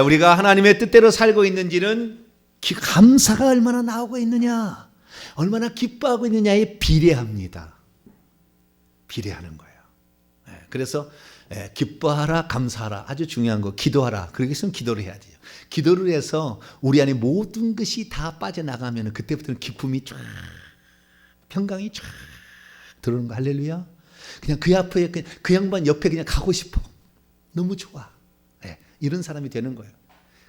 우리가 하나님의 뜻대로 살고 있는지는 감사가 얼마나 나오고 있느냐, 얼마나 기뻐하고 있느냐에 비례합니다. 비례하는 거예요. 그래서 기뻐하라, 감사하라, 아주 중요한 거, 기도하라. 그러기 위해서는 기도를 해야 돼요. 기도를 해서 우리 안에 모든 것이 다 빠져나가면 그때부터는 기쁨이 쫙, 평강이 쫙 들어오는 거. 할렐루야. 그냥 그 앞에, 그 양반 옆에 그냥 가고 싶어. 너무 좋아. 이런 사람이 되는 거예요.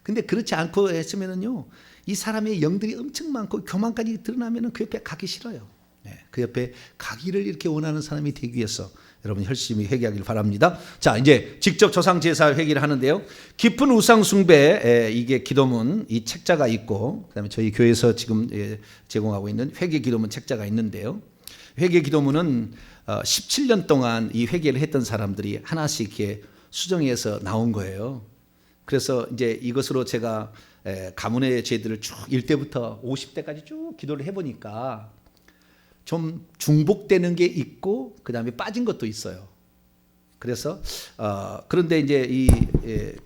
근데 그렇지 않고 했으면은요, 이 사람의 영들이 엄청 많고 교만까지 드러나면은 그 옆에 가기 싫어요. 그 옆에 가기를 이렇게 원하는 사람이 되기 위해서 여러분 열심히 회개하기를 바랍니다. 자, 이제 직접 조상 제사 회개를 하는데요. 깊은 우상 숭배, 이게 기도문, 이 책자가 있고, 그다음에 저희 교회에서 지금 제공하고 있는 회개 기도문 책자가 있는데요. 회개 기도문은 17년 동안 이 회개를 했던 사람들이 하나씩 이렇게 수정해서 나온 거예요. 그래서 이제 이것으로 제가 가문의 죄들을 쭉 1대부터 50대까지 쭉 기도를 해보니까 좀 중복되는 게 있고 그 다음에 빠진 것도 있어요. 그래서 그런데 이제 이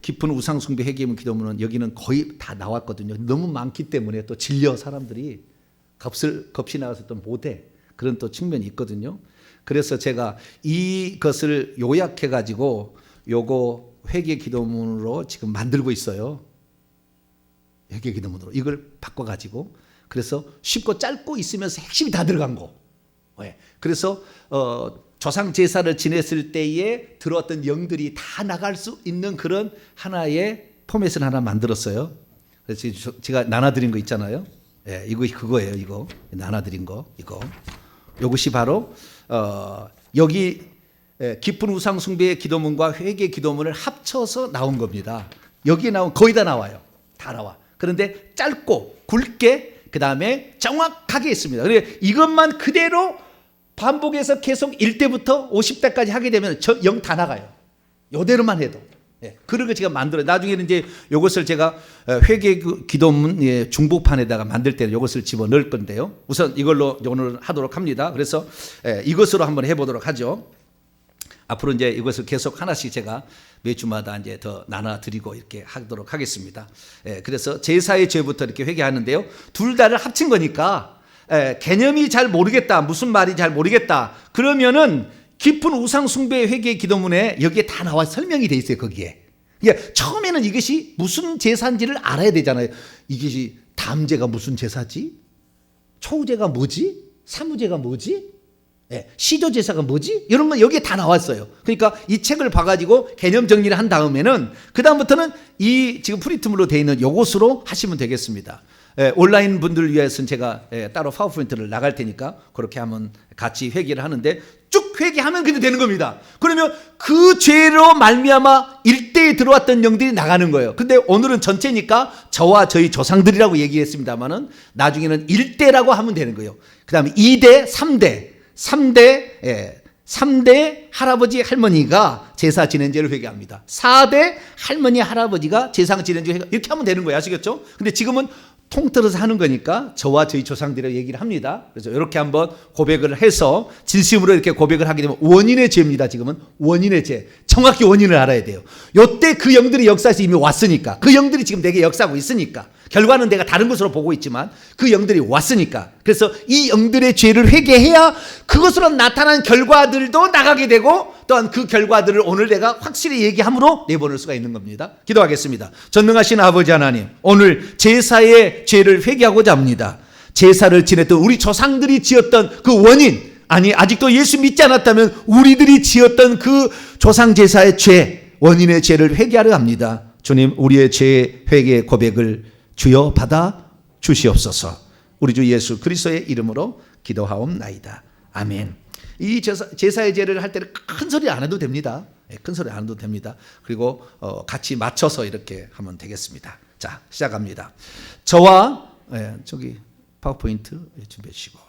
깊은 우상숭배 회개문 기도문은 여기는 거의 다 나왔거든요. 너무 많기 때문에 또 질려 사람들이 겁이 나가서 또 못해, 그런 또 측면이 있거든요. 그래서 제가 이것을 요약해 가지고 요거 회개 기도문으로 지금 만들고 있어요. 회개 기도문으로 이걸 바꿔 가지고, 그래서 쉽고 짧고 있으면서 핵심이 다 들어간 거. 그래서 조상 제사를 지냈을 때에 들어왔던 영들이 다 나갈 수 있는 그런 하나의 포맷을 하나 만들었어요. 그래서 제가 나눠드린 거 있잖아요. 이거 그거예요. 이거 나눠드린 거, 이거. 이것이 바로 여기 깊은 우상 숭배의 기도문과 회개 기도문을 합쳐서 나온 겁니다. 여기에 나온 거의 다 나와요. 다 나와. 그런데 짧고 굵게 그 다음에 정확하게 했습니다. 그런데 이것만 그대로 반복해서 계속 1대부터 50대까지 하게 되면 저 영 다 나가요. 이대로만 해도. 그런 거 제가 만들어요. 나중에는 이제 이것을 제가 회개 기도문 중복판에다가 만들 때는 이것을 집어넣을 건데요. 우선 이걸로 오늘 하도록 합니다. 그래서 이것으로 한번 해보도록 하죠. 앞으로 이제 이것을 계속 하나씩 제가 몇 주마다 이제 더 나눠드리고 이렇게 하도록 하겠습니다. 그래서 제사의 죄부터 이렇게 회개하는데요. 둘 다를 합친 거니까 개념이 잘 모르겠다, 무슨 말이 잘 모르겠다, 그러면은 깊은 우상 숭배 회개 기도문에 여기에 다 나와 설명이 돼 있어요. 거기에. 그러니까 처음에는 이것이 무슨 제사인지를 알아야 되잖아요. 이것이 담제가 무슨 제사지? 초우제가 뭐지? 사무제가 뭐지? 시조제사가 뭐지? 이런 건 여기에 다 나왔어요. 그러니까 이 책을 봐가지고 개념 정리를 한 다음에는 그 다음부터는 이 지금 프리트물로 되어 있는 요것으로 하시면 되겠습니다. 온라인 분들을 위해서는 제가 따로 파워포인트를 나갈 테니까 그렇게 하면 같이 회개를 하는데 쭉 회개하면 그냥 되는 겁니다. 그러면 그 죄로 말미암아 1대에 들어왔던 영들이 나가는 거예요. 근데 오늘은 전체니까 저와 저희 조상들이라고 얘기했습니다만은 나중에는 1대라고 하면 되는 거예요. 그 다음에 2대, 3대 할아버지 할머니가 제사 지낸 죄를 회개합니다. 4대 할머니 할아버지가 제사 지낸 죄 회개, 이렇게 하면 되는 거예요. 아시겠죠? 근데 지금은 통틀어서 하는 거니까 저와 저희 조상들의 얘기를 합니다. 그래서 이렇게 한번 고백을 해서 진심으로 이렇게 고백을 하게 되면 원인의 죄입니다. 지금은 원인의 죄, 정확히 원인을 알아야 돼요. 요때 그 영들이 역사에서 이미 왔으니까, 그 영들이 지금 내게 역사하고 있으니까, 결과는 내가 다른 것으로 보고 있지만 그 영들이 왔으니까, 그래서 이 영들의 죄를 회개해야 그것으로 나타난 결과들도 나가게 되고 또한 그 결과들을 오늘 내가 확실히 얘기함으로 내보낼 수가 있는 겁니다. 기도하겠습니다. 전능하신 아버지 하나님, 오늘 제사의 죄를 회개하고자 합니다. 제사를 지냈던 우리 조상들이 지었던 그 원인, 아니 아직도 예수 믿지 않았다면 우리들이 지었던 그 조상 제사의 죄, 원인의 죄를 회개하려 합니다. 주님, 우리의 죄 회개 고백을 주여 받아 주시옵소서. 우리 주 예수 그리스도의 이름으로 기도하옵나이다. 아멘. 이 제사의 죄를 할 때는 큰 소리 안 해도 됩니다. 큰 소리 안 해도 됩니다. 그리고 같이 맞춰서 이렇게 하면 되겠습니다. 자, 시작합니다. 저와 저기 파워포인트 준비해 주시고,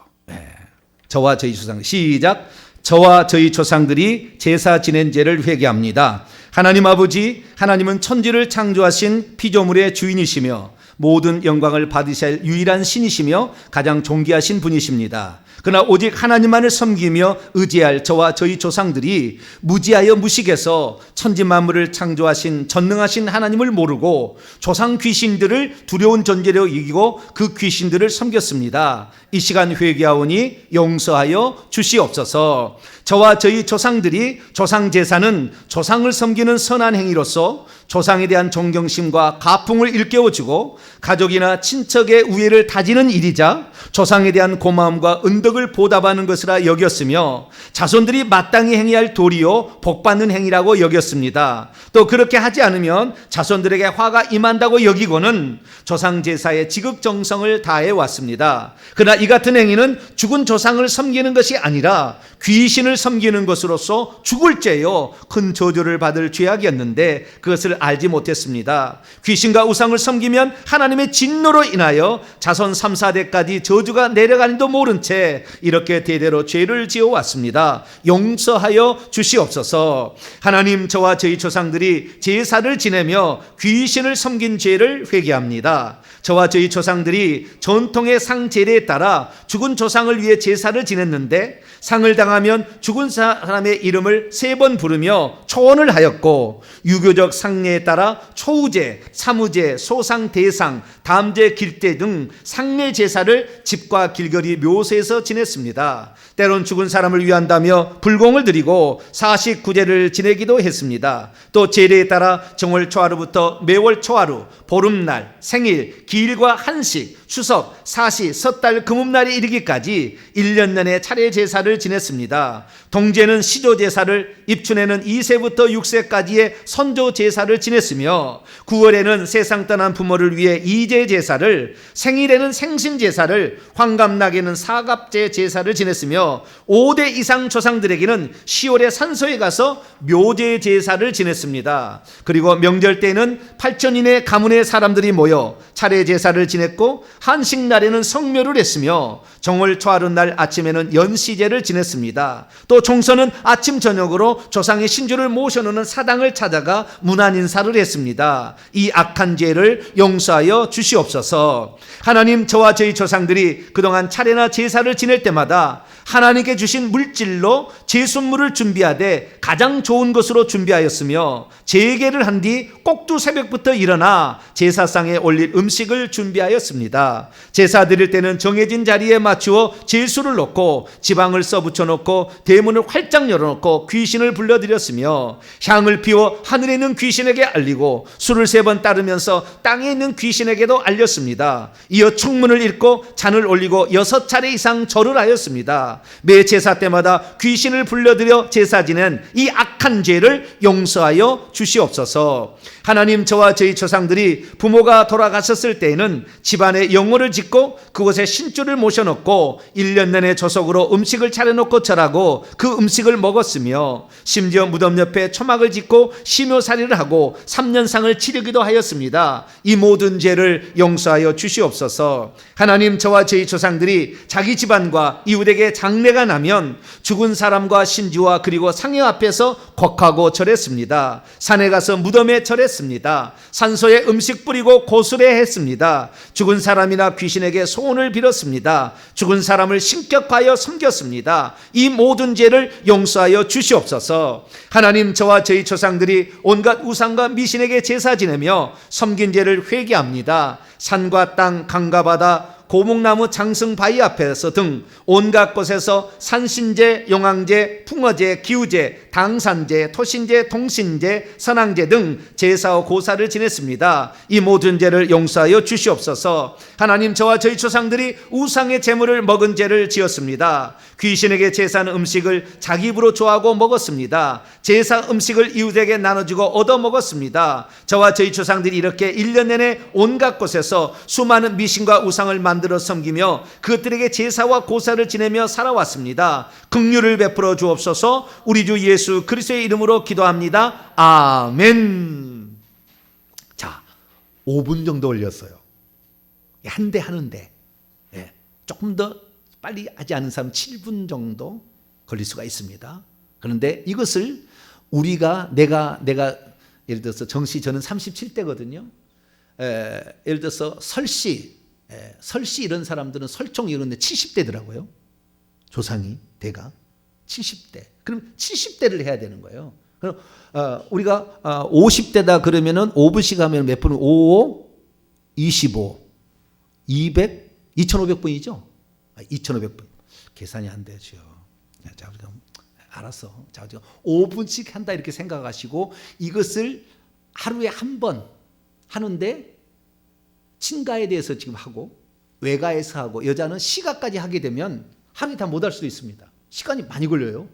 저와 저희 조상, 시작. 저와 저희 조상들이 제사 지낸 죄를 회개합니다. 하나님 아버지, 하나님은 천지를 창조하신 피조물의 주인이시며 모든 영광을 받으실 유일한 신이시며 가장 존귀하신 분이십니다. 그러나 오직 하나님만을 섬기며 의지할 저와 저희 조상들이 무지하여 무식해서 천지 만물을 창조하신 전능하신 하나님을 모르고 조상 귀신들을 두려운 존재로 여기고 그 귀신들을 섬겼습니다. 이 시간 회개하오니 용서하여 주시옵소서. 저와 저희 조상들이 조상 제사는 조상을 섬기는 선한 행위로서 조상에 대한 존경심과 가풍을 일깨워주고 가족이나 친척의 우애를 다지는 일이자 조상에 대한 고마움과 은덕을 보답하는 것이라 여겼으며 자손들이 마땅히 행해야 할 도리요 복받는 행위라고 여겼습니다. 또 그렇게 하지 않으면 자손들에게 화가 임한다고 여기고는 조상 제사에 지극정성을 다해 왔습니다. 그러나 이 같은 행위는 죽은 조상을 섬기는 것이 아니라 귀신을 섬기는 것으로서 죽을 죄요 큰 저주를 받을 죄악이었는데 그것을 알지 못했습니다. 귀신과 우상을 섬기면 하나님의 진노로 인하여 자손 3, 4대까지 저주가 내려가는도 모른 채 이렇게 대대로 죄를 지어왔습니다. 용서하여 주시옵소서. 하나님, 저와 저희 조상들이 제사를 지내며 귀신을 섬긴 죄를 회개합니다. 저와 저희 조상들이 전통의 상 제례에 따라 죽은 조상을 위해 제사를 지냈는데 상을 당하면 죽은 사람의 이름을 3번 부르며 초원을 하였고 유교적 상례에 따라 초우제, 사무제, 소상, 대상, 담제, 길대 등 상례 제사를 집과 길거리 묘소에서 지냈습니다. 때론 죽은 사람을 위한다며 불공을 드리고 49제를 지내기도 했습니다. 또 제례에 따라 정월 초하루부터 매월 초하루, 보름날, 생일, 기일과 한식, 추석, 사시, 섣달, 금음날에 이르기까지 1년 내내 차례 제사를 지냈습니다. 동제는 시조 제사를, 입춘에는 2세부터 6세까지의 선조 제사를 지냈으며 9월에는 세상 떠난 부모를 위해 이제 제사를, 생일에는 생신 제사를, 환갑락에는 사갑제 제사를 지냈으며 5대 이상 조상들에게는 10월에 산소에 가서 묘제 제사를 지냈습니다. 그리고 명절 때는 8천인의 가문의 사람들이 모여 차례 제사를 지냈고 한식날에는 성묘를 했으며 정월 초하루날 아침에는 연시제를 지냈습니다. 또 종서는 아침 저녁으로 조상의 신주를 모셔놓는 사당을 찾아가 문안 인사를 했습니다. 이 악한 죄를 용서하여 주시옵소서. 하나님, 저와 저희 조상들이 그동안 차례나 제사를 지낼 때마다 하나님께 주신 물질로 제순물을 준비하되 가장 좋은 것으로 준비하였으며 제계를 한 뒤 꼭두 새벽부터 일어나 제사상에 올릴 음식을 준비하였습니다. 제사 드릴 때는 정해진 자리에 맞추어 제수를 놓고 지방을 써붙여 놓고 대문을 활짝 열어놓고 귀신을 불러드렸으며 향을 피워 하늘에 있는 귀신에게 알리고 술을 3번 따르면서 땅에 있는 귀신에게도 알렸습니다. 이어 청문을 읽고 잔을 올리고 6차례 이상 절을 하였습니다. 매 제사 때마다 귀신을 불러들여 제사 지낸 이 악한 죄를 용서하여 주시옵소서. 하나님, 저와 저희 조상들이 부모가 돌아가셨을 때에는 집안에 영혼을 짓고 그곳에 신주를 모셔놓고 1년 내내 조석으로 음식을 차려놓고 절하고 그 음식을 먹었으며 심지어 무덤 옆에 초막을 짓고 심효살이를 하고 3년상을 치르기도 하였습니다. 이 모든 죄를 용서하여 주시옵소서. 하나님, 저와 저희 조상들이 자기 집안과 이웃에게 장례가 나면 죽은 사람과 신주와 그리고 상여 앞에서 곡하고 절했습니다. 산에 가서 무덤에 절했습니다. 산소에 음식 뿌리고 고술해 했습니다. 죽은 사람이나 귀신에게 소원을 빌었습니다. 죽은 사람을 신격하여 섬겼습니다. 이 모든 죄를 용서하여 주시옵소서. 하나님, 저와 저희 조상들이 온갖 우상과 미신에게 제사 지내며 섬긴 죄를 회개합니다. 산과 땅, 강과 바다, 고목나무, 장승, 바위 앞에서 등 온갖 곳에서 산신제, 용왕제, 풍어제, 기우제, 당산제, 토신제, 동신제, 선왕제 등 제사와 고사를 지냈습니다. 이 모든 죄를 용서하여 주시옵소서. 하나님, 저와 저희 조상들이 우상의 제물을 먹은 죄를 지었습니다. 귀신에게 제사하는 음식을 자기 입으로 좋아하고 먹었습니다. 제사 음식을 이웃에게 나눠주고 얻어 먹었습니다. 저와 저희 조상들이 이렇게 1년 내내 온갖 곳에서 수많은 미신과 우상을 만들어 섬기며 그것들에게 제사와 고사를 지내며 살아왔습니다. 긍휼을 베풀어 주옵소서. 우리 주 예수 그리스도의 이름으로 기도합니다. 아멘. 자, 5분 정도 올렸어요. 한 대 하는데 조금 더 빨리 하지 않은 사람 7분 정도 걸릴 수가 있습니다. 그런데 이것을 우리가 내가 예를 들어서 정씨, 저는 37대거든요. 예를 들어서 설씨 이런 사람들은 설총 이런데 70대더라고요. 조상이 대가 70대. 그럼 70대를 해야 되는 거예요. 그럼 우리가 50대다 그러면은 5분씩 하면 몇 분? 5, 25, 200, 2,500분이죠. 2,500분. 계산이 안 되죠. 자, 우리가 알았어. 자, 우리가 5분씩 한다 이렇게 생각하시고 이것을 하루에 한 번 하는데 친가에 대해서 지금 하고 외가에서 하고 여자는 시가까지 하게 되면 하루에 다 못 할 수도 있습니다. 시간이 많이 걸려요.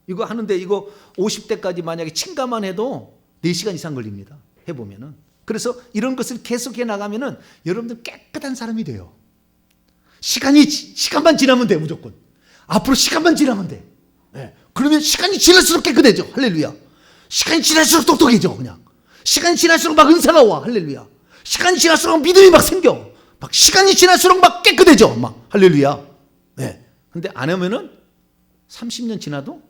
이거 하는데 이거 50대까지 만약에 친가만 해도 4시간 이상 걸립니다. 해보면은. 그래서 이런 것을 계속해 나가면은 여러분들 깨끗한 사람이 돼요. 시간만 지나면 돼, 무조건. 앞으로 시간만 지나면 돼. 네. 그러면 시간이 지날수록 깨끗해져. 할렐루야. 시간이 지날수록 똑똑해져, 그냥. 시간이 지날수록 막 은사가 와. 할렐루야. 시간이 지날수록 믿음이 막 생겨. 막 시간이 지날수록 막 깨끗해져. 막. 할렐루야. 네. 근데 안 하면은 30년 지나도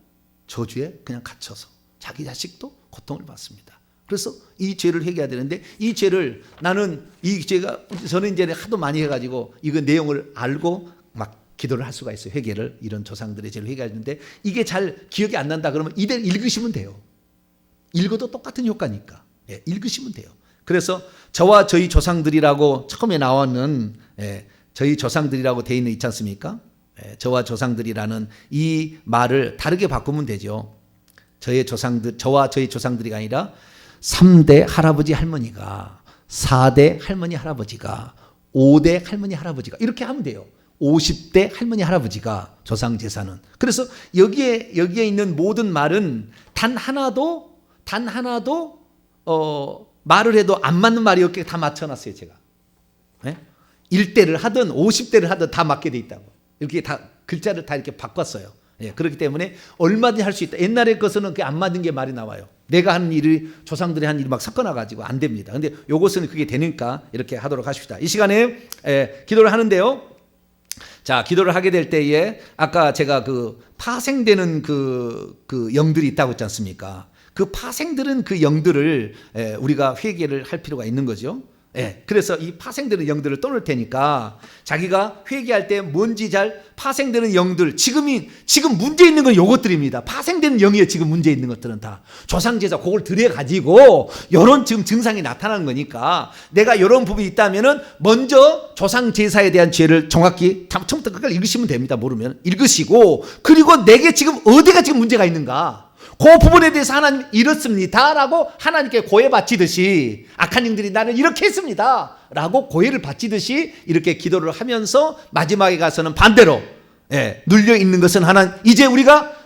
저주에 그냥 갇혀서 자기 자식도 고통을 받습니다. 그래서 이 죄를 회개해야 되는데 이 죄를 저는 이제 하도 많이 해가지고 이거 내용을 알고 막 기도를 할 수가 있어요. 회개를 이런 조상들의 죄를 회개하는데 이게 잘 기억이 안 난다 그러면 이대로 읽으시면 돼요. 읽어도 똑같은 효과니까 읽으시면 돼요. 그래서 저와 저희 조상들이라고 처음에 나왔는 저희 조상들이라고 돼 있지 않습니까? 저와 조상들이라는 이 말을 다르게 바꾸면 되죠. 저와 저희 조상들이 아니라 3대 할아버지 할머니가 4대 할머니 할아버지가 5대 할머니 할아버지가 이렇게 하면 돼요. 50대 할머니 할아버지가 조상 제사는. 그래서 여기에 있는 모든 말은 단 하나도 말을 해도 안 맞는 말이 없게 다 맞춰놨어요. 제가 1대를 하든 50대를 하든 다 맞게 돼 있다고. 이렇게 다 글자를 다 이렇게 바꿨어요. 그렇기 때문에 얼마든지 할 수 있다. 옛날의 것은 그게 안 맞는 게 말이 나와요. 내가 하는 일이 조상들이 하는 일이 막 섞어놔가지고 안 됩니다. 근데 요것은 그게 되니까 이렇게 하도록 하십시다. 이 시간에 기도를 하는데요. 자, 기도를 하게 될 때에 아까 제가 그 파생되는 그 영들이 있다고 했지 않습니까? 그 파생되는 그 영들을 우리가 회개를 할 필요가 있는 거죠. 그래서 이 파생되는 영들을 떠날 테니까 자기가 회개할 때 뭔지 잘 파생되는 영들 지금 문제 있는 건 요것들입니다. 파생되는 영이에요. 지금 문제 있는 것들은 다 조상제사 그걸 들여가지고 요런 지금 증상이 나타나는 거니까 내가 이런 부분이 있다면은 먼저 조상제사에 대한 죄를 정확히 처음부터 끝까지 읽으시면 됩니다. 모르면 읽으시고 그리고 내게 지금 어디가 지금 문제가 있는가 그 부분에 대해서 하나님 이렇습니다 라고 하나님께 고해 바치듯이 악한 영들이 나를 이렇게 했습니다 라고 고해를 바치듯이 이렇게 기도를 하면서 마지막에 가서는 반대로 눌려 있는 것은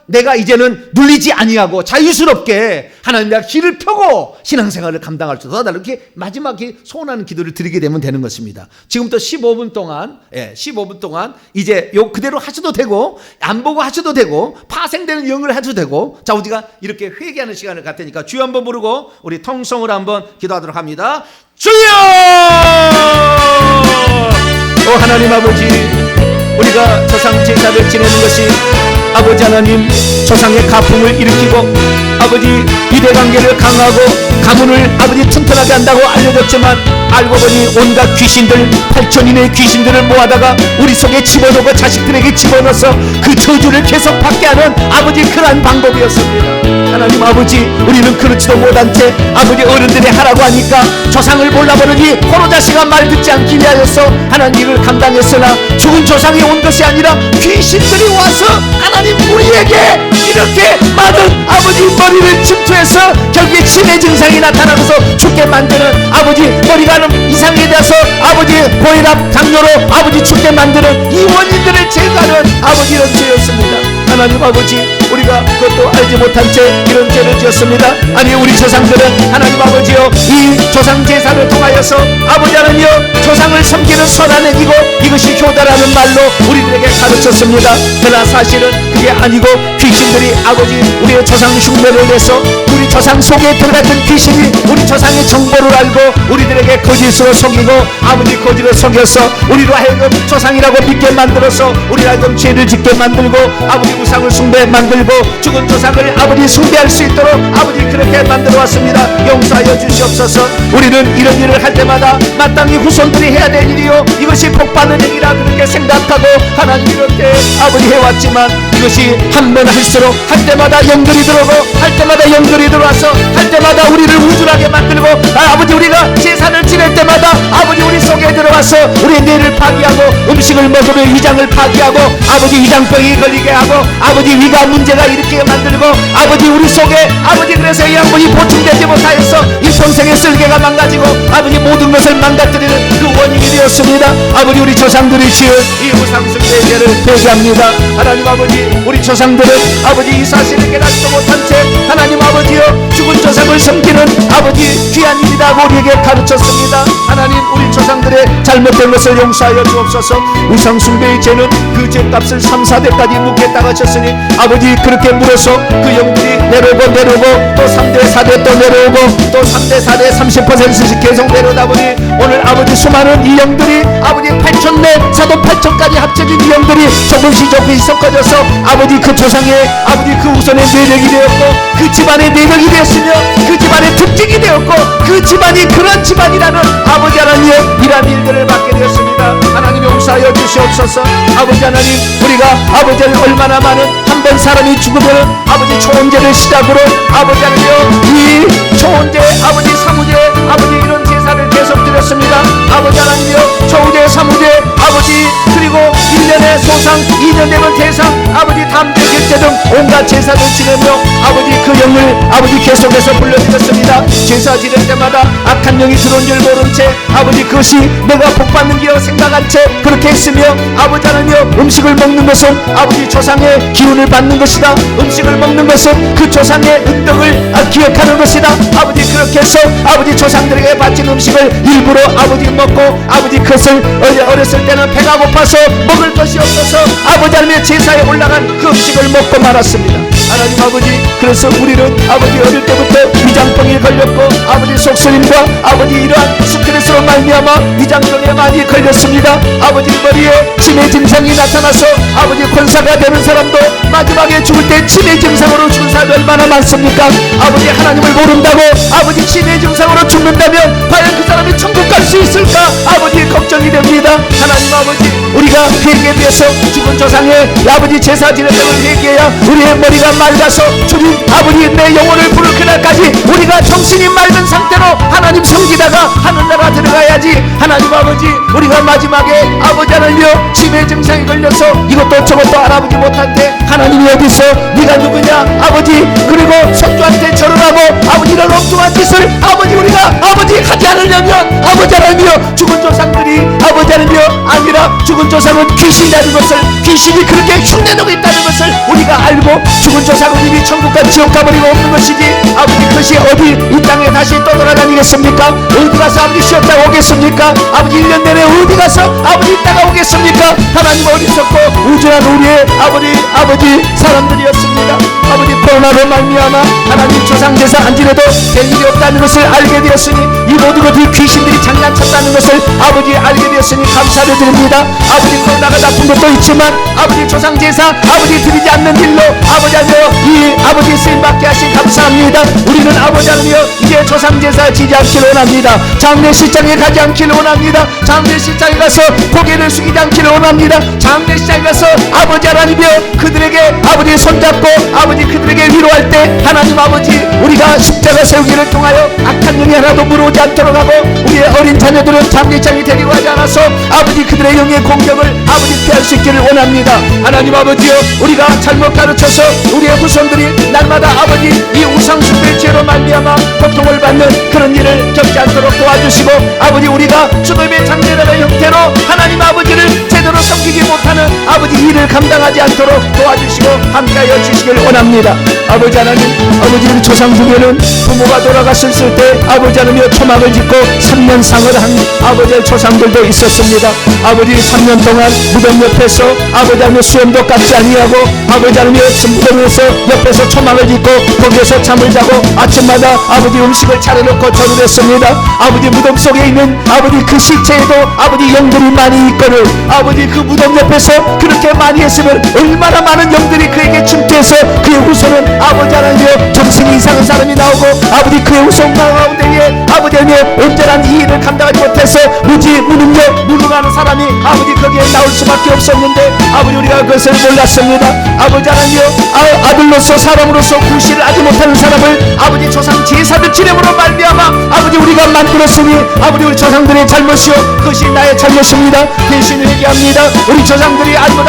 내가 이제는 눌리지 아니하고 자유스럽게 하나님과 길을 펴고 신앙생활을 감당할 수 있도록 이렇게 마지막에 소원하는 기도를 드리게 되면 되는 것입니다. 지금부터 15분 동안 이제 요 그대로 하셔도 되고 안 보고 하셔도 되고 파생되는 영을 하셔도 되고 자 우리가 이렇게 회개하는 시간을 갖으니까 주여 한번 부르고 우리 통성으로 한번 기도하도록 합니다. 주여! 오 하나님 아버지 우리가 조상 제사를 지내는 것이 아버지 하나님 조상의 가풍을 일으키고 아버지 비대관계를 강화하고 가문을 아버지 튼튼하게 한다고 알려졌지만 알고 보니 온갖 귀신들 8천인의 귀신들을 모아다가 우리 속에 집어넣고 자식들에게 집어넣어서 그 저주를 계속 받게 하는 아버지 그러한 방법이었습니다. 하나님 아버지 우리는 그렇지도 못한 채 아버지 어른들이 하라고 하니까 조상을 몰라버리니 호로 자식아 말 듣지 않기 위하여서 하나님을 감당했으나 죽은 조상이 온 것이 아니라 귀신들이 와서 하나님 우리에게 이렇게 많은 아버지 머리를 침투해서 결국에 치매 증상이 나타나면서 죽게 만드는 아버지 머리가 이상에 대해서 아버지 고혈압 당뇨로 아버지 죽게 만드는 이 원인들을 제거하는 아버지 이런 죄였습니다. 하나님 아버지 우리가 그것도 알지 못한 채 이런 죄를 지었습니다. 아니 우리 조상들은 하나님 아버지여 이 조상 제사를 통하여서 아버지 하나님여 조상을 섬기는 선한 행위고 이것이 효다라는 말로 우리들에게 가르쳤습니다. 그러나 사실은 그게 아니고 귀신들이 아버지 우리의 조상 흉내를 내서 우리 조상 속에 들어갔던 귀신이 우리 조상의 정보를 알고 우리들에게 거짓으로 속이고 아버지 거짓을 속여서 우리로 하여금 조상이라고 믿게 만들어서 우리로 하여금 죄를 짓게 만들고 아버지 우상을 숭배 만들고 만들고 죽은 조상을 아버지 숭배할 수 있도록 아버지 그렇게 만들어 왔습니다. 용서하여 주시옵소서. 우리는 이런 일을 할 때마다 마땅히 후손들이 해야 될 일이요 이것이 복받는 행위라 그렇게 생각하고 하나님 이렇게 아버지 해왔지만 이것이 한 번 할수록 할 때마다 연결이 들어오고 할 때마다 연결이 들어와서 할 때마다 우리를 우쭐하게 만들고 아버지 우리가 제사를 지낼 때마다 아버지 우리 속에 들어와서 우리의 뇌를 파괴하고 음식을 먹으면 위장을 파괴하고 아버지 위장병이 걸리게 하고 아버지 위가 문제가 일으키게 만들고 아버지 우리 속에 아버지 그래서 이 양분이 보충되지 못하여서 일평생의 쓸개가 망가지고 아버지 모든 것을 망가뜨리는 그 원인이 되었습니다. 아버지 우리 조상들이 지은 이 우상숭배의 죄를 회개합니다. 하나님 아버지 우리 조상들은 아버지 이 사실을 깨닫지도 못한 채 하나님 아버지여 죽은 조상을 섬기는 아버지 귀한 일이라고 우리에게 가르쳤습니다. 하나님 우리 조상들의 잘못된 것을 용서하여 주옵소서. 우상숭배의 죄는 그 죄값을 3, 4대까지 묻겠다고 하셨으니 아버지 그렇게 물어서 그 영들이 내려오고 또 3대 4대 또 내려오고 또 3대 4대 30%씩 계속 내려오다 보니 오늘 아버지 수많은 이 영들이 아버지 8천내 사도 8천까지 합쳐진 이 영들이 조금씩 섞어져서 아버지 그 조상의 아버지 그 우선의 내력이 되었고 그 집안의 내력이 되었으며 그 집안의 특징이 되었고 그 집안이 그런 집안이라는 아버지 하나님의 이러한 일들을 받게 되었습니다. 하나님 용서하여 주시옵소서. 아버지 하나님 우리가 아버지를 얼마나 많은 한 번 사람이 죽으면 아버지 초혼제를 시작으로 아버지 하나님여 이 초혼제 아버지 사무제 아버지 이런 제사를 계속 드렸습니다. 아버지 하나님여 초후제 사무제 아버지 그리고 1년의 소상 2년 되면 대상 아버지 담대 결제 등 온갖 제사를 지내며 아버지 그 영을 아버지 계속해서 불러드렸습니다. 제사 지낼 때마다 악한 영이 들어온 줄 모른 채 아버지 그것이 내가 복받는 기여 생각한 채 그렇게 했으며 아버지 하나님여 음식을 먹는 것은 아버지 조상의 기운을 받는 것이다. 음식을 먹는 것은 그 조상의 은덕을 기억하는 것이다. 아버지 그렇게 해서 아버지 조상들에게 바친 음식을 일부러 아버지 먹고 아버지 그것을 어렸을 때는 배가 고파서 먹을 것이 없어서 아버지 하나님의 제사에 올라간 그 음식을 먹고 말았습니다. 하나님 아버지 그래서 우리는 아버지 어릴 때부터 위장병에 걸렸고 아버지 속쓰림과 아버지 이러한 스트레스로 말미암아 위장병에 많이 걸렸습니다. 아버지 머리에 치매 증상이 나타나서 아버지 권사가 되는 사람도 마지막에 죽을 때 치매 증상으로 죽은 사람이 얼마나 많습니까? 아버지 하나님을 모른다고 아버지 치매 증상으로 죽는다면 과연 그 사람이 천국 갈 수 있을까? 아버지 걱정이 됩니다. 하나님 아버지 우리가 회개에 비해서 죽은 조상의 아버지 제사 지낼 때를 회개해야 우리의 머리가 맑아서 주님 아버지 내 영혼을 부를 그날까지 우리가 정신이 맑은 상태로 하나님 섬기다가 하늘나라 들어가야지. 하나님 아버지 우리가 마지막에 아버지 하나님여 치매 증상이 걸려서 이것도 저것도 알아보지 못한데 하나님이 어디서 네가 누구냐 아버지 그리고 손주한테 절을하고 아버지 이런 엉뚱한 짓을 아버지 우리가 아버지 하지 않으려면 아버지 하나님여 죽은 조상들이 아버지 하나님여 아니라 죽은 조상은 귀신이라는 것을 귀신이 그렇게 흉내내고 있다는 것을 우리가 알고 죽은 조상은 이미 천국과 지옥 가버리고 없는 것이지 아버지 그것이 어디 이 땅에 다시 떠돌아다니겠습니까? 어디 가서 아버지 쉬었다가 오겠습니까? 아버지 1년 내내 어디 가서 아버지 있다가 오겠습니까? 하나님 어리석고 우주한 우리의 아버지 사람들이었습니다. 아버지 코로나로 말미암아 하나님 조상제사 안 지내도 될 일이 없다는 것을 알게 되었으니 이 모든 것이 귀신들이 장난쳤다는 것을 아버지 알게 되었으니 감사를 드립니다. 아버지 코로나가 나쁜 것도 있지만 아버지 조상제사 아버지 드리지 않는 일로 아버지 하며 이 아버지 쓰임받게 하신 감사합니다. 우리는 아버지 하며 이제 조상제사 지지 않기를 원합니다. 장례식장에 가지 않기를 원합니다. 장례식장에 가서 고개를 숙이지 않기를 원합니다. 장례식장에 가서 아버지 하나님이여 그들에게 아버지 손잡고 아버지 그들에게 위로할 때 하나님 아버지 우리가 십자가 세우기를 통하여 악한 영이 하나도 물어오지 않도록 하고 우리의 어린 자녀들은 장례장에 데리고 가지 않아서 아버지 그들의 영의 공격을 아버지 피할 수 있기를 원합니다. 하나님 아버지여 우리가 잘못 가르쳐서 우리의 후손들이 날마다 아버지 이 우상숭배의 죄로 말미암아 고통을 받는 그런 일을 겪지 않도록 도와주시고 아버지 우리가 주님의 장례라는 형태로 하나님 아버지를 제대로 섬기지 못하는 아버지 일을 감당하지 않도록 도와주시고 함께하여 주시길 원합니다. 아버지 하나님 아버지 우리 조상 중에는 부모가 돌아갔을 때 아버지 하나님여 초막을 짓고 3년상을 한 아버지의 조상들도 있었습니다. 아버지 3년 동안 무덤 옆에서 아버지 하나님여 수염도 깎지 아니하고 아버지 하나님여 무덤에서 옆에서 초막을 짓고 거기에서 잠을 자고 아침마다 아버지 음식을 차려놓고 절을 했습니다. 아버지 무덤 속에 있는 아버지 그 시체에도 아버지 영들이 많이 있거늘 아버지 그 무덤 옆에서 그렇게 많이 했으면 얼마나 많은 영들이 그에게 침투해서 그의 후손은 아버지 하나님이여 정신이 이상한 사람이 나오고 아버지 그의 후손 가운데에 아버지 하나님이여 온전한 이 일을 감당하지 못해서 무능력 무능한 사람이 아버지 거기에 나올 수밖에 없었는데 아버지 우리가 그것을 몰랐습니다. 아버지 하나님이여 아들로서 사람으로서 구실을 하지 못하는 사람을 아버지 조상 제사를 지냄으로 말미암아 아버지 우리가 만들었으니 아버지 우리 조상들의 잘못이요 그것이 나의 잘못입니다. 대신 회개합니다. 우리 조상들이 알고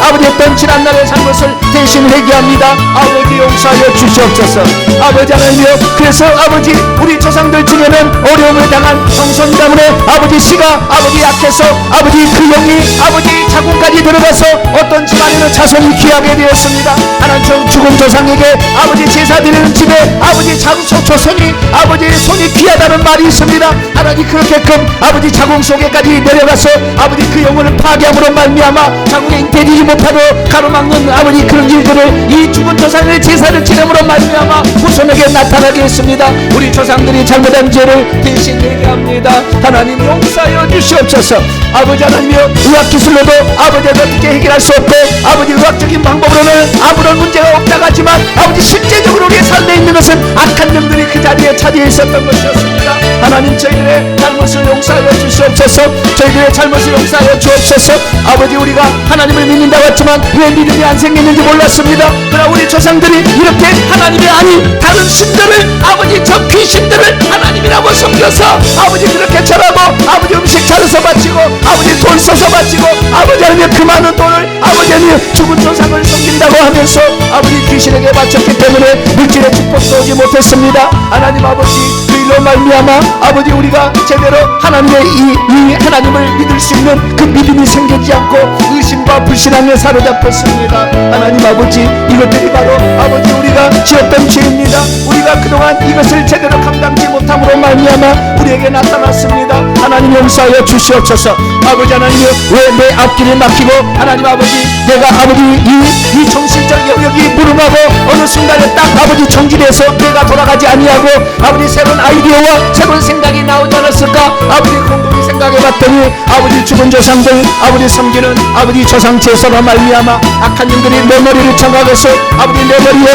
아버지 했던 지난날의 잘못을 대신 회개합니다. 아버지 용서하여 주시옵소서. 아버지 하나님이여 그래서 아버지 우리 조상들 중에는 어려움을 당한 정성 때문에 아버지 씨가 아버지 약해서 아버지 그 영이 아버지 자궁까지 들어가서 어떤 집안에는 자손이 귀하게 되었습니다. 하나님 죽은 조상에게 아버지 제사 드리는 집에 아버지 조손이 아버지의 손이 귀하다는 말이 있습니다. 하나님 그렇게끔 아버지 자궁 속에까지 내려가서 아버지 그 영혼을 파괴함으로 말미암아 자궁에 잉태되지 못하도록 가로막는 아버지 그런 일들을 이 죽은 조상의 제사를 지냄으로 말미암아 후손에게 나타나게 했습니다. 우리 조상들이 잘못한 죄를 대신 회개합니다. 하나님 용서하여 주시옵소서. 아버지 하나님이여 의학기술로도 아버지가 어떻게 해결할 수 없고 아버지 의학적인 방법으로는 아무런 문제가 없다고 하지만 아버지 실제적으로 우리의 삶에 있는 것은 악한 영들이 그 자리에 차지해 있었던 것이었습니다. 하나님 저희들의 잘못을 용서하여 주시옵소서. 저희들의 잘못을 용서하여 주옵소서. 아버지 우리가 하나님을 믿는다고 했지만 왜 믿음이 안 생기는지 몰랐습니다. 그러나 우리 조상들이 이렇게 하나님이 아닌 다른 신들을 아버지 저 귀신들을 하나님이라고 섬겨서 아버지 그렇게 절하고 아버지 음식 차려서 바치고 아버지 돈 써서 바치고 아버지 하나님 그 많은 돈을 아버지 하나님 죽은 조상을 섬긴다고 하면서 아버지 귀신에게 바쳤기 때문에 물질의 축복도 오지 못했습니다. 하나님 아버지 그 일로 말미암아 아버지 우리가 제대로 하나님의 이 하나님을 믿을 수 있는 그 믿음이 생기지 않고 의심과 불신앙에 사로잡혔습니다. 하나님 아버지 이것들이 바로 아버지 우리가 지었던 죄입니다. 우리가 그동안 이것을 제대로 감당지 못함으로 말미암아 우리에게 나타났습니다. 하나님 용서하여 주시옵소서. 아버지 하나님 왜 내 앞길을 막히고 하나님 아버지 내가 아버지 이 정신적 영역이 무능하고 어느 순간에 딱 아버지 정지돼서 내가 돌아가지 아니하고 아버지 새로운 아이디어와 새로운 생각이 나오지 않았을까 아버지 곰곰이 생각해봤더니 아버지 죽은 조상들 아버지 섬기는 아버지 조상 제사로 말미암아 악한 영들이 내 머리를 장악해서 아버지 내 머리에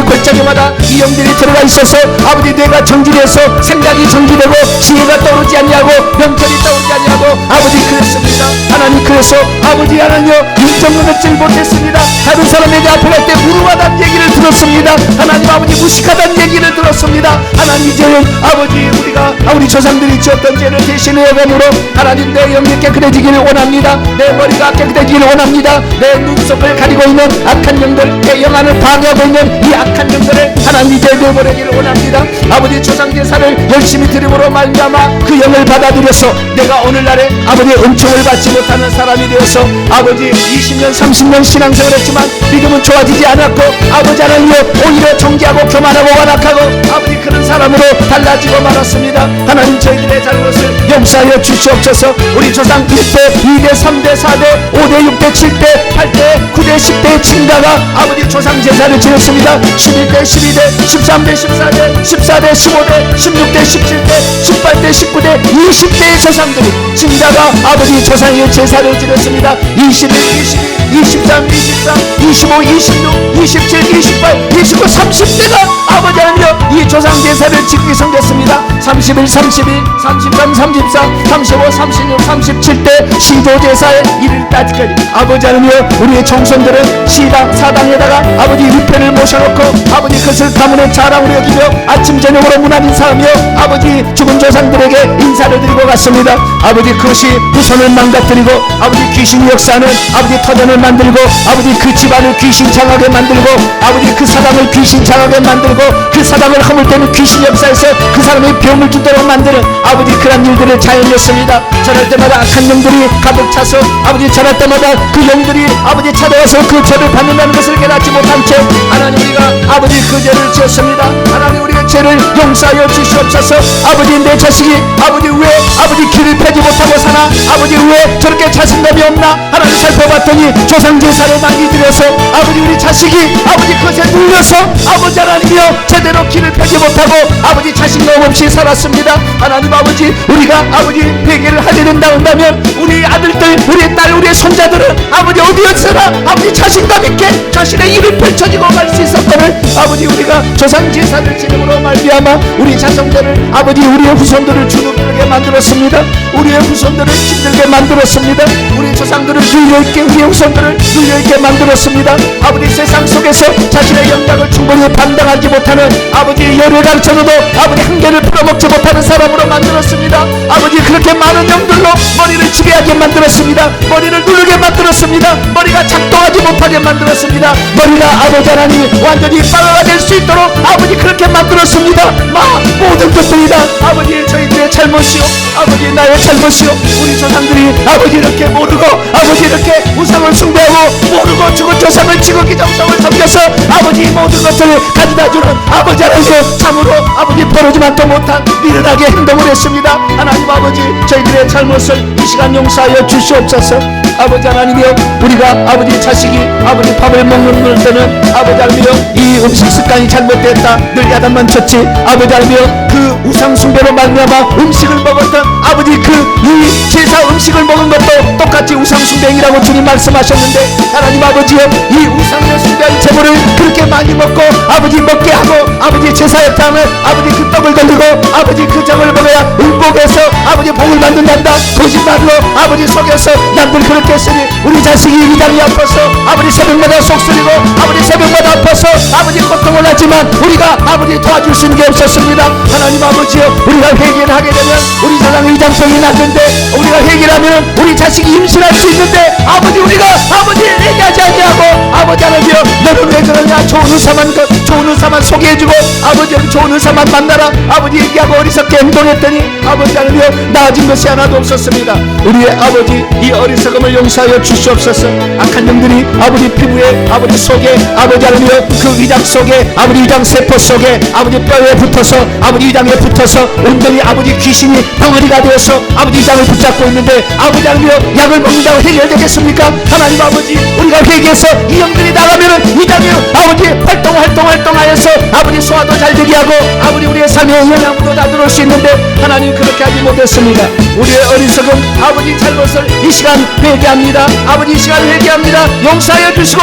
골짜기마다 이 영들이 들어가 있어서 아버지 뇌가 정지돼서 생각이 정지되고 지혜가 떠오르지 아니하고 명철이 떠오르지 아니하고 아버지 그랬습니다. 하나님 그래서 아버지 하나님여 인정을 얻지 못했습니다. 다른 사람에게 앞에 갈 때 무능하다는 얘기를 들었습니다. 하나님 아버지 무식하다는 얘기를 들었습니다. 하나님 이제는 아버지 우리가 우리 조상들이 지었던 죄를 대신해 여감으로 하나님 내 영이 깨끗해지기를 원합니다. 내 머리가 깨끗해지기를 원합니다. 내 눈썹을 가리고 있는 악한 영들 내 영안을 방해하고 있는 이 악한 영들을 하나님 이제 내버리기를 원합니다. 아버지 조상 제사를 열심히 드림으로 말미암아 그 영을 받아들여서 내가 오늘날에 아버지 은총을 받지 못하는 사람이 되어서 아버지 20년 30년 신앙생활을 했지만 믿음은 좋아지지 않았고 아버지 하나님여 오히려 정죄하고 교만하고 완악하고 아버지 그런 사람으로 달라지고 말았습니다. 하나님 저희들의 잘못을 용서하여 주시옵소서. 우리 조상 1대 2대 3대 4대 5대 6대 7대 8대 9대 10대 칭다가 아버지 조상 제사를 지냈습니다. 11대 12대 13대 14대 14대 15대 16대 17대 18대 19대 20대의 조상들이 칭다가 아버지 조상의 제사를 지냈습니다. 21 22 23 24 25 26 27 28 29 30대가 아버지 하나님여 이 조상 제사를 지키기 성겼습니다. 31 32 33 34 35 36 37대 시조 제사에 이를 따지까지 아버지 하나님여 우리의 정손들은 시당 사당에다가 아버지 위패를 모셔놓고 아버지 그것을 가문의 자랑으로 여기며 아침 저녁으로 무난인 사람이여 아버지 죽은 조상들에게 인사를 드리고 갔습니다. 아버지 그것이 후손을 망가뜨리고 아버지 귀신이 역사하는 아버지 터전을 만들고 아버지 그 집안을 귀신 장하게 만들고 아버지 그 사람을 귀신 장하게 만들고 그 사람을 허물때는 귀신 역사에서 그 사람의 병을 주도록 만드는 아버지 그런 일들을 자연했습니다. 저럴 때마다 악한 영들이 가득 차서 아버지 저럴 때마다 그 영들이 아버지 찾아와서 그 죄를 받는다는 것을 깨닫지 못한 채 하나님 우리가 아버지 그 죄를 지었습니다. 하나님 우리의 죄를 용서하여 주시옵소서. 아버지 내 자식이 아버지 왜 아버지 길을 펴지 못하고 사나 아버지 왜 저렇게 자신감이 없나 하나님 살펴봤더니 조상 제사를 많이 드려서 아버지 우리 자식이 아버지 그것에 눌려서 아버지 하나님이여 제대로 길을 펴지 감당하지 못하고 아버지 자신감 없이 살았습니다. 하나님 아버지, 우리가 아버지 회개를 하게 된다면 우리 아들들, 우리 딸, 우리 손자들은 아버지 어디에서나 아버지 자신감 있게 자신의 일을 펼쳐지고 갈 수 있었거늘 아버지 우리가 조상 제사를 지름으로 말미암아 우리 자손들을 아버지 우리의 후손들을 주눅들게 만들었습니다. 우리의 후손들을 힘들게 만들었습니다. 우리 조상들을 눌려있게, 우리의 후손들을 눌려있게 만들었습니다. 아버지 세상 속에서 자신의 영광을 충분히 감당하지 못하는 아버지 열을 가르쳐도 아버지 한계를 풀어먹지 못하는 사람으로 만들었습니다. 아버지 그렇게 많은 영들로 머리를 지배하게 만들었습니다. 머리를 누르게 만들었습니다. 머리가 작동하지 못하게 만들었습니다. 머리가 아버지 하나님 완전히 빵화가 될 수 있도록 아버지 그렇게 만들었습니다. 모든 것들이 다 아버지 저희들의 잘못이요, 아버지 나의 잘못이요. 우리 조상들이 아버지 이렇게 모르고 아버지 이렇게 우상을 숭배하고 모르고 죽은 조상을 지극히 정성을 섬겨서 아버지 모든 것들을 가져다주는 아버지 하나님, 참으로 아버지 버르지 않도 못한 미련하게 행동을 했습니다. 하나님 아버지 저희들의 잘못을 이 시간 용서하여 주시옵소서. 아버지 하나님이여, 우리가 아버지 자식이 아버지 밥을 먹는 때는 아버지 하나님이여 이 음식 습관이 잘못됐다, 늘 야단만 쳤지. 아버지 하나님이여 그 우상 숭배로 말미암아 음식을 먹었던 아버지 이 제사 음식을 먹은 것도 똑같이 우상 숭배이라고 주님 말씀하셨는데, 하나님 아버지여 이 우상을 숭배한 제물을 그렇게 많이 먹고 아버지 먹게 하고 아버지 제사에 타는 아버지 그 떡을 돌리고 아버지 그 정을 먹어야 음복해서 아버지 복을 받는단다 거짓말로 아버지 속여서 남들 그렇게 했으니 우리 자식이 위장이 아파서 아버지 새벽마다 속쓰리고 아버지 새벽마다 아파서 아버지 고통을 하지만 우리가 아버지 도와줄 수 있는 게 없었습니다. 하나님 아버지여, 우리가 회개를 하게 되면 우리 조상 위장병이 났는데, 우리가 회개를 하면 우리 자식이 임신할 수 있는데 아버지 우리가 아버지 회개하지 않냐고. 아버지 하나님이여, 너는 왜 그러냐. 좋은 의사만 소개해주고 아버지 좋은 의사만 만나라 아버지 얘기하고 어리석게 행동했더니 아버지 하나님이여 나아진 것이 하나도 없었습니다. 우리의 아버지 이 어리석음을 용서하여 주시옵소서. 악한 영들이 아버지 피부에 아버지 속에 아버지 하나님이여 그 위장 속에 아버지 위장 세포 속에 아버지 뼈에 붙어서 아버지 위장에 붙어서 온전히 아버지 귀신이 덩어리가 되어서 아버지 위장을 붙잡고 있는데 아버지 하나님이여 약을 먹는다고 해결되겠습니까? 하나님 아버지, 우리가 회개해서 이 영들이 나가면은 위장이 아버지 활동하여서 아버지 소화도 잘 되게 하고 아버지 우리의 삶에 영양분도 다 들어올 수 있는데 하나님 그렇게 하지 못했습니다. 우리의 어리석음 아버지 잘못을 이 시간 회개합니다. 아버지 이 시간 회개합니다. 용서하여 주시고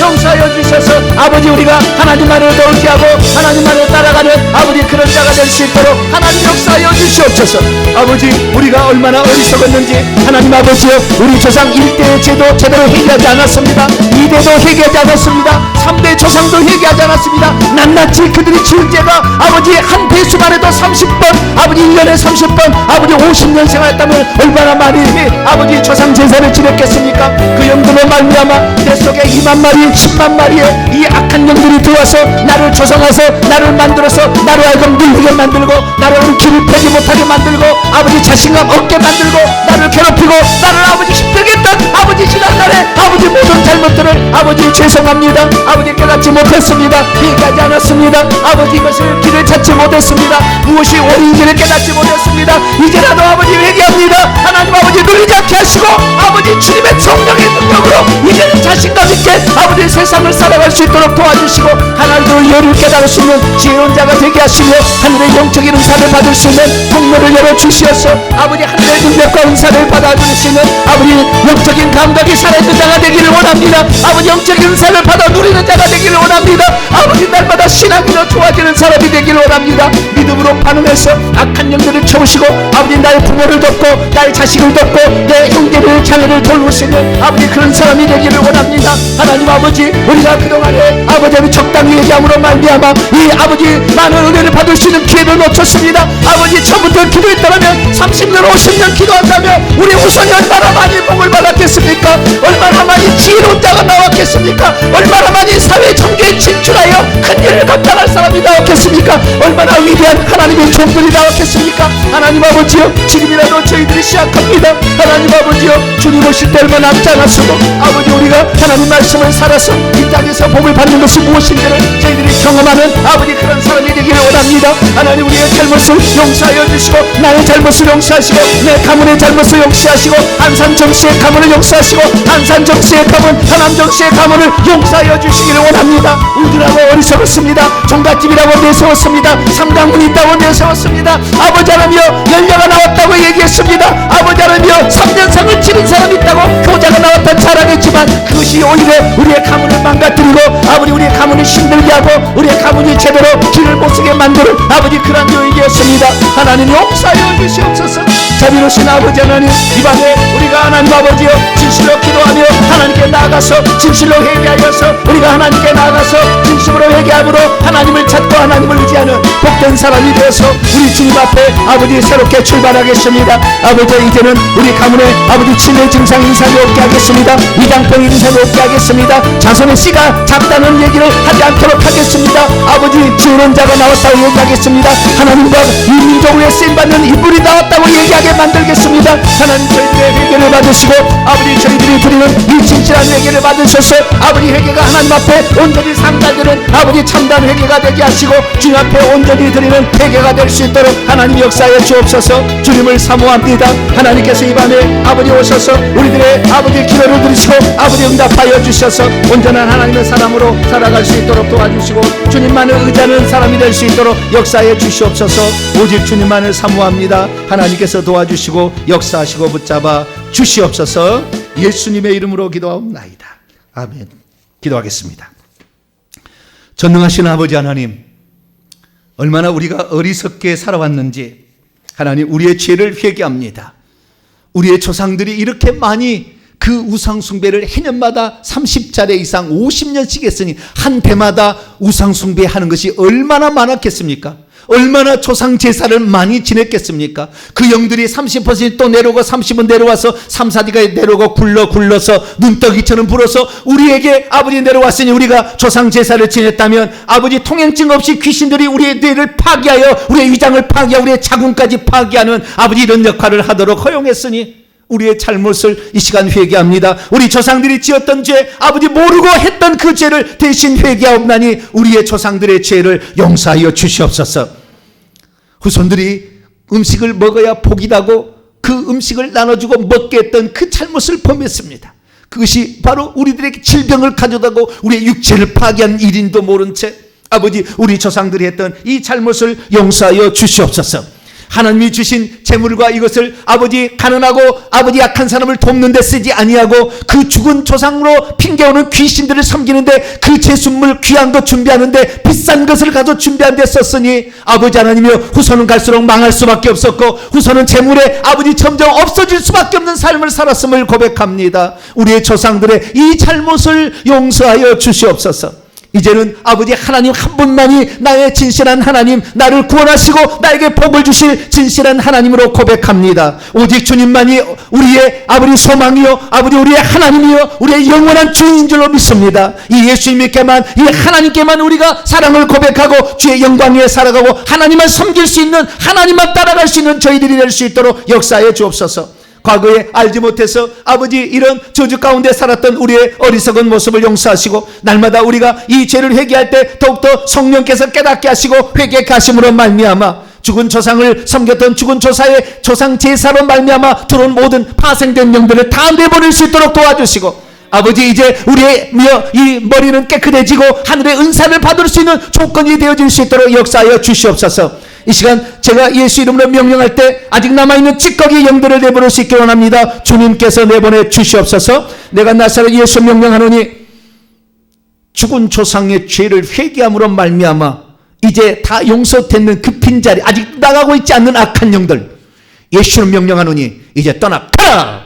용서하여 주셔서 아버지 우리가 하나님만을 더 의지하고 하나님만을 따라가는 아버지 그런 자가 될 수 있도록 하나님 역사하여 주시옵소서. 아버지 우리가 얼마나 어리석었는지 하나님 아버지여, 우리 조상 1대의 제도 제대로 회개하지 않았습니다. 2대도 회개하지 않았습니다. 3대 조상도 회개하지 않았습니다. 낱낱이 그들이 지은 죄가 아버지 한 배수만 해도 30번 아버지 1년에 30번 아버지 50년 생활했다면 얼마나 많이 아버지 조상 제사를 지냈겠습니까? 그 영들로 말미암아 내 속에 2만 마리 10만 마리의 이 악한 영들이 들어와서 나를 조성해서 나를 만들어서 나를 하여금 눌리게 만들고 나를 길을 펴지 못하게 만들고 아버지 자신감 없게 만들고 나를 괴롭히고 나를 아버지 힘들게 했던 아버지 지난날에 아버지 모든 잘못들을 아버지 죄송합니다. 아버지 깨닫지 못했습니다. 회개하지 않았습니다. 아버지 이것을 길을 찾지 못했습니다. 무엇이 옳은지를 깨닫지 못했습니다. 이제라도 아버지 회개합니다. 하나님 아버지 누리지 않게 하시고 아버지 주님의 성령의 능력으로 이제는 자신감 있게 아버지 세상을 살아갈 수 있도록 도와주시고 하나님의 열을 깨달을 수 있는 지혜로운 자가 되게 하시며 하늘의 영적인 은사를 받을 수 있는 통로를 열어주시어서 아버지 하늘의 능력과 은사를 받아줄 수 있는 아버지 영적인 감각이 살아있는 자가 되기를 원합니다. 아버지 영적인 은사를 받아 누리는 자가 되기를 원합니다. 아버지 날마다 신앙으로 좋아지는 사람이 되기를 원합니다. 믿음으로 반응해서 악한 영들을 쳐오시고 아버지 나의 부모를 돕고 나의 자식을 돕고 내 형제를 자녀를 돌볼 수 있는 아버지 그런 사람이 되기를 원합니다. 하나님 아버지, 우리가 그동안에 아버지 적당히 얘기함으로 말미암아 이 아버지 많은 은혜를 받을 수 있는 기회를 놓쳤습니다. 아버지 처음부터 기도했다면 30년 50년 기도한다면 우리 후손이 얼마나 많이 복을 받았겠습니까? 얼마나 많이 지혜로운 자가 나왔겠습니까? 얼마나 많이 사회 정계에 진출하여 큰 일을 감당할 사람이 나왔겠습니까? 나왔겠습니까? 얼마나 위대한 하나님의 종들이 나왔겠습니까? 하나님 아버지여, 지금이라도 저희들이 시작합니다. 하나님 아버지여, 주님 오실 때 얼마 남지 않았어도 아버지 우리가 하나님 말씀을 살아서 이 땅에서 복을 받는 것이 무엇인지를 저희들이 경험하는 아버지 그런 사람이 되기를 원합니다. 하나님 우리의 잘못을 용서하여 주시고, 나의 잘못을 용서하시고, 내 가문의 잘못을 용서하시고, 한산정씨의 가문을 용서하시고, 한산정씨의 가문, 하남정씨의 가문을 용서하여 주시기를 원합니다. 우주라고 어리석었습니다. 종갓집이라고 내세웠습니다. 삼강문이 있다고 내세웠습니다. 아버지 하나님이여, 열녀가 나왔다고 얘기했습니다. 아버지 하나님이여, 3년상을 치른 사람이 있다고 효자가 나왔다는 자랑했지만 그것이 오히려 우리의 가문을 망가뜨리고 아버지 우리의 가문을 힘들게 하고 우리의 가문이 제대로 길을 못쓰게 만드는 아버지 그런 요인이었습니다. 하나님 용서하여 주시옵소서. 자비로우신 아버지 하나님, 이 밤에 우리가 하나님 아버지여 진실로 기도하며 하나님께 나아가서 진실로 회개하여서 우리가 하나님께 나아가서 진심으로 회개함으로 하나님을 찾고 하나님을 의지하는 복된 사람이 되어서 우리 주님 앞에 아버지 새롭게 출발하겠습니다. 아버지 이제는 우리 가문에 아버지 치매 증상 인상이 없게 하겠습니다. 위장병 인상이 없게 하겠습니다. 자손의 씨가 작다는 얘기를 하지 않도록 하겠습니다. 아버지 주론자가 나왔다고 얘기하겠습니다. 하나님과 이 민족에 쓰임받는 인물이 나왔다고 얘기하게 만들겠습니다. 하나님 저희들의 회개를 받으시고 아버지 저희들이 드리는 이 진실한 회개를 받으셔서 아버지 회개가 하나님 앞에 온전히 상달되는 아버지 참단 회개가 되게 하시고 주님 앞에 온전히 드리는 회개가 될 수 있도록 하나님 역사하여 주옵소서. 주님을 사모합니다. 하나님께서 이 밤에 아버지 오셔서 우리들의 아버지 기도를 들으시고 아버지 응답하여 주셔서 온전한 하나님의 사람으로 살아갈 수 있도록 도와주시고 주님만을 의지하는 사람이 될 수 있도록 역사해 주시옵소서. 오직 주님만을 사모합니다. 하나님께서 도와주시고 역사하시고 붙잡아 주시옵소서. 예수님의 이름으로 기도하옵나이다. 아멘. 기도하겠습니다. 전능하신 아버지 하나님, 얼마나 우리가 어리석게 살아왔는지 하나님 우리의 죄를 회개합니다. 우리의 조상들이 이렇게 많이 그 우상 숭배를 해년마다 30차례 이상 50년씩 했으니 한 배마다 우상 숭배하는 것이 얼마나 많았겠습니까? 얼마나 조상 제사를 많이 지냈겠습니까? 그 영들이 30% 또 내려오고 30은 내려와서 3, 4디가 내려오고 굴러서 눈덩이처럼 불어서 우리에게 아버지 내려왔으니 우리가 조상 제사를 지냈다면 아버지 통행증 없이 귀신들이 우리의 뇌를 파괴하여 우리의 위장을 파괴하여 우리의 자궁까지 파괴하는 아버지 이런 역할을 하도록 허용했으니 우리의 잘못을 이 시간 회개합니다. 우리 조상들이 지었던 죄, 아버지 모르고 했던 그 죄를 대신 회개하옵나니 우리의 조상들의 죄를 용서하여 주시옵소서. 후손들이 음식을 먹어야 복이 나고 그 음식을 나눠주고 먹게 했던 그 잘못을 범했습니다. 그것이 바로 우리들에게 질병을 가져다고 우리의 육체를 파괴한 일인도 모른 채 아버지 우리 조상들이 했던 이 잘못을 용서하여 주시옵소서. 하나님이 주신 재물과 이것을 아버지 가난하고 아버지 약한 사람을 돕는 데 쓰지 아니하고 그 죽은 조상으로 핑계오는 귀신들을 섬기는데 그 제순물 귀한 것 준비하는데 비싼 것을 가져 준비한 데 썼으니 아버지 하나님이여 후손은 갈수록 망할 수밖에 없었고 후손은 재물에 아버지 점점 없어질 수밖에 없는 삶을 살았음을 고백합니다. 우리의 조상들의 이 잘못을 용서하여 주시옵소서. 이제는 아버지 하나님 한 분만이 나의 진실한 하나님, 나를 구원하시고 나에게 복을 주실 진실한 하나님으로 고백합니다. 오직 주님만이 우리의 아버지 소망이요 아버지 우리의 하나님이요 우리의 영원한 주인인 줄로 믿습니다. 이 예수님께만 이 하나님께만 우리가 사랑을 고백하고 주의 영광 위에 살아가고 하나님만 섬길 수 있는 하나님만 따라갈 수 있는 저희들이 될 수 있도록 역사해 주옵소서. 과거에 알지 못해서 아버지 이런 저주 가운데 살았던 우리의 어리석은 모습을 용서하시고 날마다 우리가 이 죄를 회개할 때 더욱더 성령께서 깨닫게 하시고 회개케 하심으로 말미암아 죽은 조상을 섬겼던 죽은 조사의 조상 제사로 말미암아 들어온 모든 파생된 영들을 다 내버릴 수 있도록 도와주시고 아버지 이제 우리의 이 머리는 깨끗해지고 하늘의 은사를 받을 수 있는 조건이 되어질 수 있도록 역사하여 주시옵소서. 이 시간 제가 예수 이름으로 명령할 때 아직 남아있는 찌꺼기 영들을 내버릴 수 있게 원합니다. 주님께서 내보내 주시옵소서. 내가 나사렛 예수 명령하노니 죽은 조상의 죄를 회개함으로 말미암아 이제 다 용서됐는 그 빈자리 아직 나가고 있지 않는 악한 영들 예수는 명령하노니 이제 떠나가라.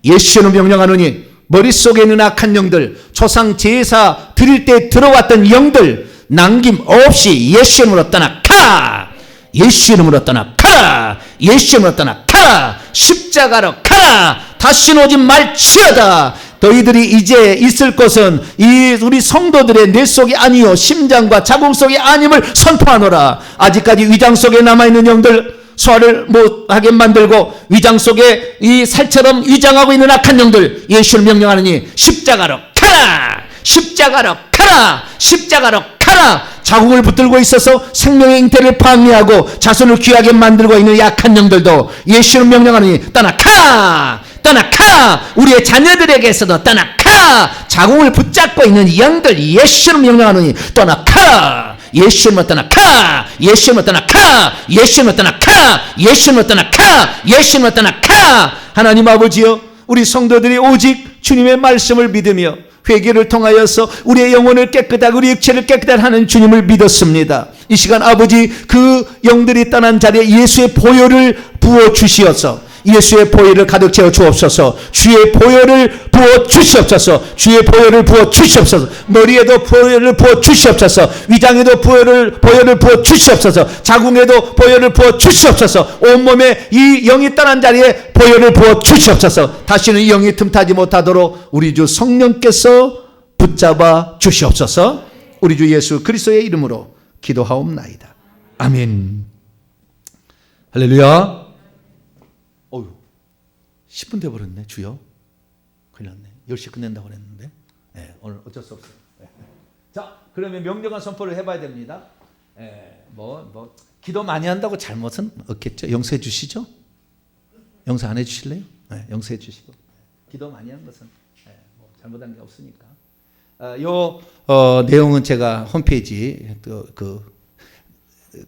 예수는 명령하노니 머릿속에 있는 악한 영들 조상 제사 드릴 때 들어왔던 영들 남김없이 예수 이름으로 떠나가. 예수 이름으로 떠나가. 예수 이름으로 떠나가. 십자가로 가. 다시는 오지 말지어다. 너희들이 이제 있을 것은 이 우리 성도들의 뇌 속이 아니요 심장과 자궁 속이 아님을 선포하노라. 아직까지 위장 속에 남아있는 영들 소화를 못하게 만들고 위장 속에 이 살처럼 위장하고 있는 악한 영들 예수를 명령하느니 십자가로 가라! 십자가로 가라! 십자가로 가라! 자궁을 붙들고 있어서 생명의 잉태를 방해하고 자손을 귀하게 만들고 있는 약한 영들도 예수를 명령하느니 떠나가라! 떠나가라! 우리의 자녀들에게서도 떠나가라! 자궁을 붙잡고 있는 영들 예수를 명령하느니 떠나가라! 예수님을 떠나가라! 예수님을 떠나가라! 예수님을 떠나가라! 예수님을 떠나가라! 예수님을 떠나가라! 하나님 아버지여, 우리 성도들이 오직 주님의 말씀을 믿으며 회개를 통하여서 우리의 영혼을 깨끗하고 우리 육체를 깨끗하게 하는 주님을 믿었습니다. 이 시간 아버지, 그 영들이 떠난 자리에 예수의 보혈을 부어 주시어서 예수의 보혈을 가득 채워 주옵소서. 주의 보혈을 부어 주시옵소서. 주의 보혈을 부어 주시옵소서. 머리에도 보혈을 부어 주시옵소서. 위장에도 보혈을 부어 주시옵소서. 자궁에도 보혈을 부어 주시옵소서. 온몸에 이 영이 떠난 자리에 보혈을 부어 주시옵소서. 다시는 이 영이 틈타지 못하도록 우리 주 성령께서 붙잡아 주시옵소서. 우리 주 예수 그리스도의 이름으로 기도하옵나이다. 아멘. 할렐루야. 10분 돼버렸네. 주여, 큰일 났네. 10시 끝낸다고 그랬는데 오늘 어쩔 수 없어요. 자, 그러면 명령한 선포를 해봐야 됩니다. 기도 많이 한다고 잘못은 없겠죠? 용서해 주시죠? 용서 안 해주실래요? 용서해 주시고, 기도 많이 한 것은 잘못한 게 없으니까. 내용은 제가 홈페이지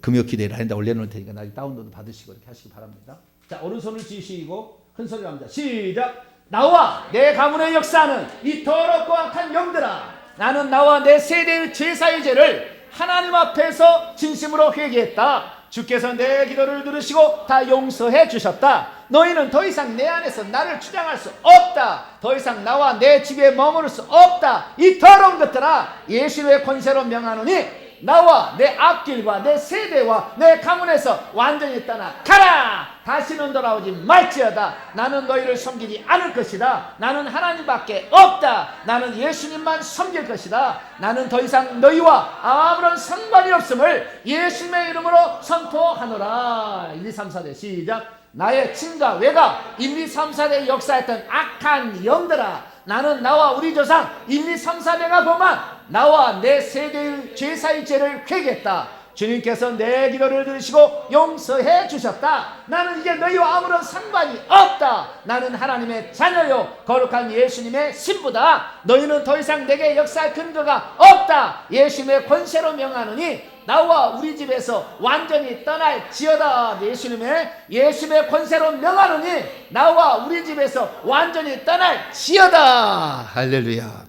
금요 기도에 라인에 올려놓을 테니까 나중에 다운로드 받으시고 이렇게 하시기 바랍니다. 자, 오른손을 쥐시고 큰 소리로 합니다. 시작. 나와 내 가문의 역사는 이 더럽고 악한 영들아, 나는 나와 내 세대의 제사의 죄를 하나님 앞에서 진심으로 회개했다. 주께서 내 기도를 들으시고 다 용서해 주셨다. 너희는 더 이상 내 안에서 나를 주장할 수 없다. 더 이상 나와 내 집에 머무를 수 없다. 이 더러운 것들아, 예수의 권세로 명하노니 나와 내 앞길과 내 세대와 내 가문에서 완전히 떠나가라. 다시는 돌아오지 말지어다. 나는 너희를 섬기지 않을 것이다. 나는 하나님밖에 없다. 나는 예수님만 섬길 것이다. 나는 더 이상 너희와 아무런 상관이 없음을 예수님의 이름으로 선포하노라. 1, 2, 3, 4대 시작. 나의 친가 외가 1, 2, 3, 4대 역사했던 악한 영들아, 나는 나와 우리 조상 1, 2, 3, 4대가 범한 나와 내 세대의 제사의 죄를 회개했다. 주님께서 내 기도를 들으시고 용서해 주셨다. 나는 이제 너희와 아무런 상관이 없다. 나는 하나님의 자녀요 거룩한 예수님의 신부다. 너희는 더 이상 내게 역사할 근거가 없다. 예수님의 권세로 명하노니 나와 우리 집에서 완전히 떠날지어다. 예수님의 권세로 명하노니 나와 우리 집에서 완전히 떠날지어다. 할렐루야.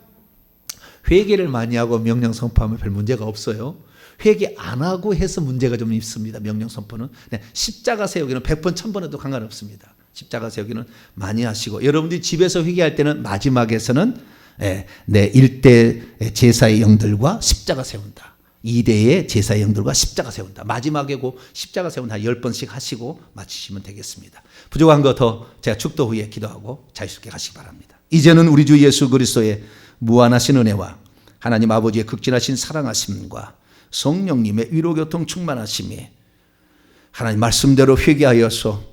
회개를 많이 하고 명령 선포하면 별 문제가 없어요. 회개 안 하고 해서 문제가 좀 있습니다. 명령 선포는. 십자가 세우기는 100번 1000번 해도 상관없습니다. 십자가 세우기는 많이 하시고, 여러분들이 집에서 회개할 때는 마지막에서는 내 1대 제사의 영들과 십자가 세운다. 2대의 제사의 영들과 십자가 세운다. 마지막에고 십자가 세운다. 10번씩 하시고 마치시면 되겠습니다. 부족한 거 더 제가 축도 후에 기도하고 자유롭게 가시기 바랍니다. 이제는 우리 주 예수 그리스도의 무한하신 은혜와 하나님 아버지의 극진하신 사랑하심과 성령님의 위로교통 충만하심이 하나님 말씀대로 회개하여서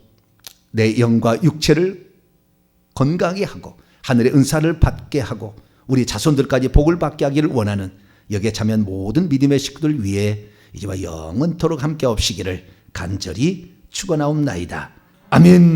내 영과 육체를 건강히 하고 하늘의 은사를 받게 하고 우리 자손들까지 복을 받게 하기를 원하는 여기에 참여한 모든 믿음의 식구들 위해 이제와 영원토록 함께 없시기를 간절히 축원하옵나이다. 아멘.